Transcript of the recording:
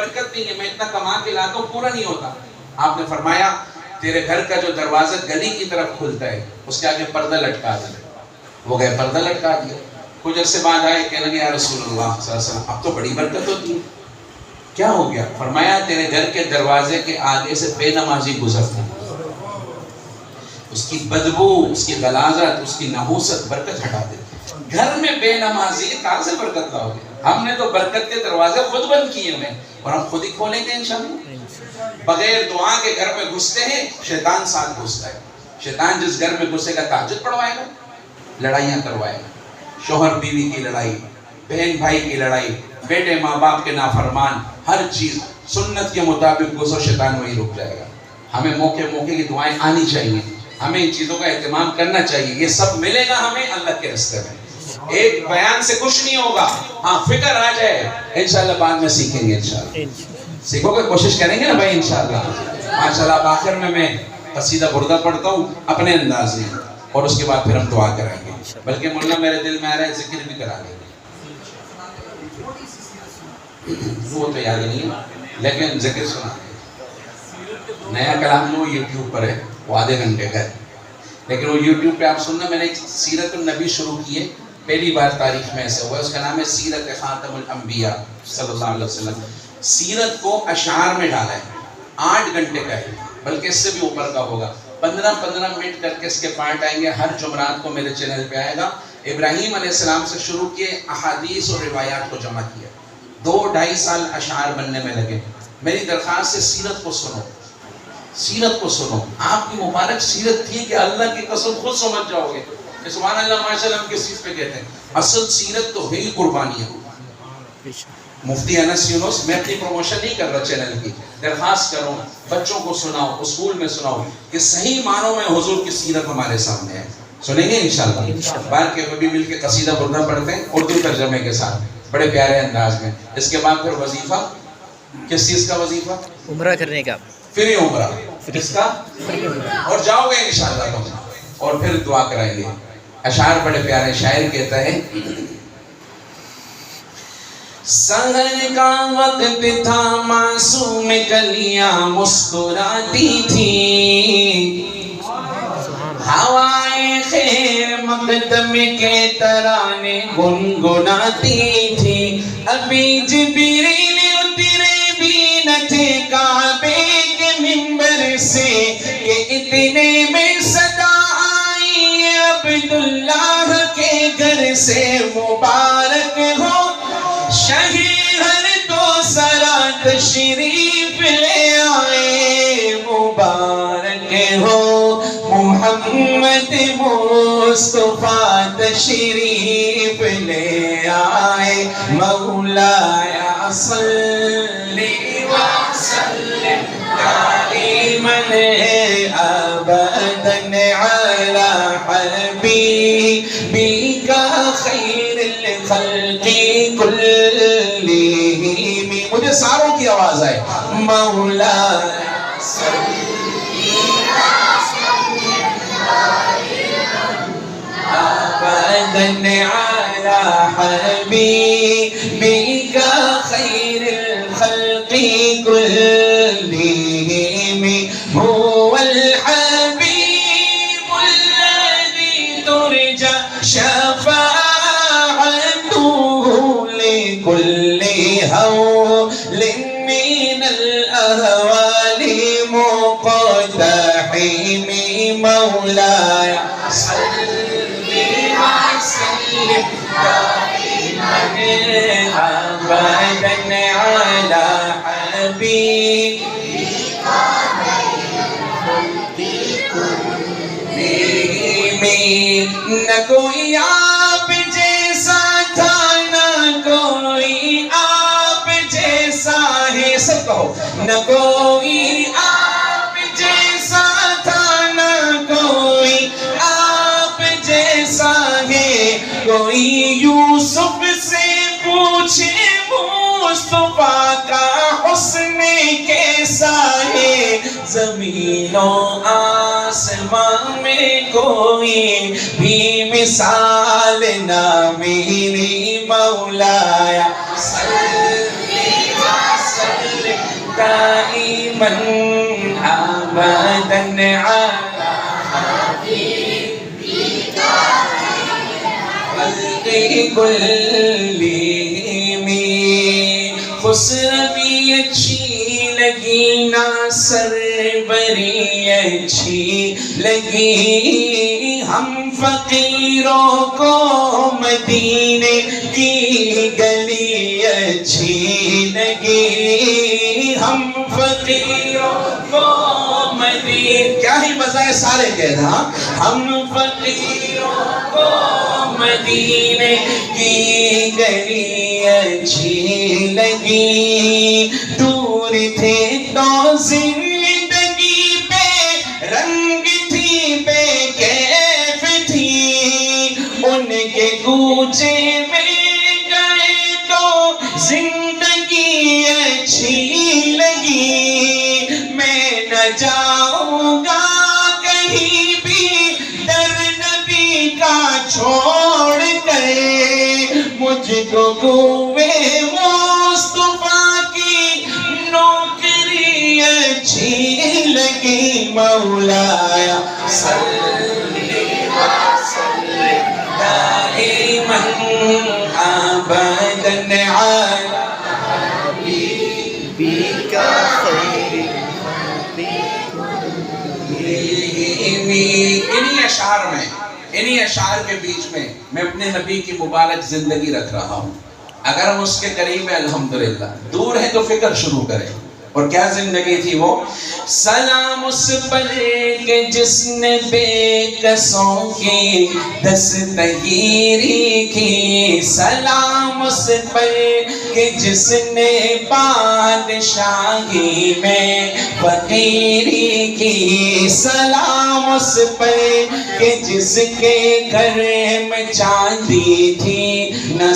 برکت نہیں ہے، میں اتنا کما کے لاتا ہوں پورا نہیں ہوتا. آپ نے فرمایا تیرے گھر کا جو دروازہ گلی کی طرف کھلتا ہے اس کے آگے پردہ لٹکا دیا. وہ گئے پردہ لٹکا دیا. کچھ عرصے بعد آئے کہنے لگے یا رسول اللہ صلی اللہ علیہ وسلم اب تو بڑی برکت ہوتی ہے. کیا ہو گیا؟ فرمایا تیرے گھر کے دروازے کے آگے سے بے نمازی گزرتا ہے، اس کی بدبو، اس کی غلاظت، اس کی نحوست برکت ہٹا دیتی. گھر میں بے نمازی کہاں سے برکت لاؤ گے؟ ہم نے تو برکت کے دروازے خود بند کیے ہوئے اور ہم خود ہی کھولیں گے انشاءاللہ. بغیر دعا کے گھر میں گھستے ہیں، شیطان ساتھ گھستا ہے. شیطان جس گھر میں گھسے گا تہجد پڑھوائے گا، لڑائیاں کروائے گا، شوہر بیوی کی لڑائی، بہن بھائی کی لڑائی، بیٹے ماں باپ کے نافرمان، ہر چیز سنت کے مطابق گھسو، شیطان وہی رک جائے گا. ہمیں موقع موقع کی دعائیں آنی چاہیے، ہمیں ان چیزوں کا اہتمام کرنا چاہیے. یہ سب ملے گا ہمیں اللہ کے راستے میں. ایک بیان سے کچھ نہیں ہوگا. ہاں فکر آ جائے انشاءاللہ بعد میں سیکھیں گے. انشاءاللہ سیکھو گے، کوشش کریں گے نا بھائی انشاءاللہ. ماشاءاللہ اب آخر میں قصیدہ بردہ پڑھتا ہوں اپنے انداز میں اور اس کے بعد پھر ہم دعا کریں گے. بلکہ مولانا میرے دل میں آ رہا ہے ذکر بھی کرا دیں گے. وہ تو یاد نہیں ہے لیکن ذکر سنا دیں. نیا کلام وہ یوٹیوب پر ہے، وہ آدھے گھنٹے کا ہے، لیکن وہ یوٹیوب پہ آپ سننا. میں نے سیرت النبی شروع کی ہے، پہلی بار تاریخ میں ایسا ہوا ہے. اس کا نام ہے سیرت خاتم الانبیاء صلی اللہ علیہ وسلم. سیرت کو اشعار میں ڈالا ہے، 8 گھنٹے کا ہے، بلکہ اس سے بھی اوپر کا ہوگا. 15 منٹ کر کے اس کے پارٹ آئیں گے. ہر جمعرات کو میرے چینل پہ آئے گا. ابراہیم علیہ السلام سے شروع کیے، احادیث اور روایات کو جمع کیا. 2-2.5 سال اشعار بننے میں لگے. میری درخواست ہے سیرت کو سنو، سیرت کو سنو. آپ کی مبارک سیرت تھی کہ اللہ کی قسم خود سمجھ جاؤ گے کہ سبحان اللہ ماشاءاللہ ہم کس چیز پہ کہتے ہیں. اصل سیرت تو ہے ہی قربانی ہے. مفتی انس یونس، میں اپنی پروموشن نہیں کر رہا چینل کی، درخواست کروں بچوں کو سناؤ، اسکول میں سناؤ کہ صحیح معنوں میں حضور کی سیرت ہمارے سامنے ہے. سنیں گے انشاءاللہ. بار کے کبھی مل کے قصیدہ بردہ پڑھتے ہیں اردو ترجمے کے ساتھ بڑے پیارے انداز میں. اس کے بعد پھر وظیفہ. کس چیز کا وظیفہ؟ عمرہ کرنے کا. فری عمرہ. کس کا؟ اور جاؤ گے انشاءاللہ تم، اور پھر دعا کرائیں گے. اشعار بڑے پیارے. شاعر کہتا ہے سحر کا وقت تھا، معصوم کلیاں مسکراتی تھی، ہوائیں خیر مقدم کے ترانے گنگناتی تھی. ابھی جبریل اترے بھی نہ تھے کعبے کے منبر سے کہ اتنے میں صدا آئی عبداللہ کے گھر سے. مبارک ہو شہر تو سرا تشریف لے آئے، مبارک ہو محمد مصطفیٰ تشریف لے آئے. مولایا صلی وسلم دائما ابدا علی حبیبک خیر الخلق کلہم. مجھے ساروں کی آواز آئے. مولایا صلی ابدا علی حبیبک خیر الخلق کلہم. هو الحبیب الذی ترجى شفاعته لكل هول من الأهوال مقتحم. مولاي صل وسلم دائما أبدا على حبيبك نہ کوئی آپ جیسا تھا، نہ کوئی آپ جیسا ہے. سب کہو نہ کوئی آپ جیسا تھا، نہ کوئی آپ جیسا ہے. کوئی یوسف سے پوچھے مصطفیٰ کا حسن کیسا ہے. زمین و آسمان میں کوئی بھی مثال نہ ملی. مولایا صلی وسلم دائما ابدا على خلق كلهم خسروی اچھی لگی نا سربری اچھی لگی ہم فقیروں کو مدینے کی گلی اچھی لگی ہم فقیروں کو مدینے کیا ہی مزہ ہے سارے کہہ رہا ہم فقیروں کو مدینے کی گلی اچھی لگی دور تھے تو زندگی پہ رنگ تھی بے کیف تھی ان کے کوچے میں گئے تو زندگی اچھی لگی میں نہ جاؤں گا کہیں بھی در نبی کا چھوڑ کر مجھ کو کوئے مصطفیٰ کی نوکری اچھی لگی مولایا صلی وسلم دائما ابدا علی حبیبک خیر انہی اشعار میں انہی اشعار کے بیچ میں میں اپنے نبی کی مبارک زندگی رکھ رہا ہوں اگر ہم اس کے قریب ہیں الحمدللہ دور ہیں تو فکر شروع کریں اور کیا زندگی تھی وہ سلام اس پر کہ جس نے بے کسوں کی دستگیری کی سلام اس پر کہ جس نے بادشاہی میں فقیری کی سلام اس پر کہ جس کے گھر میں چاندی تھی نہ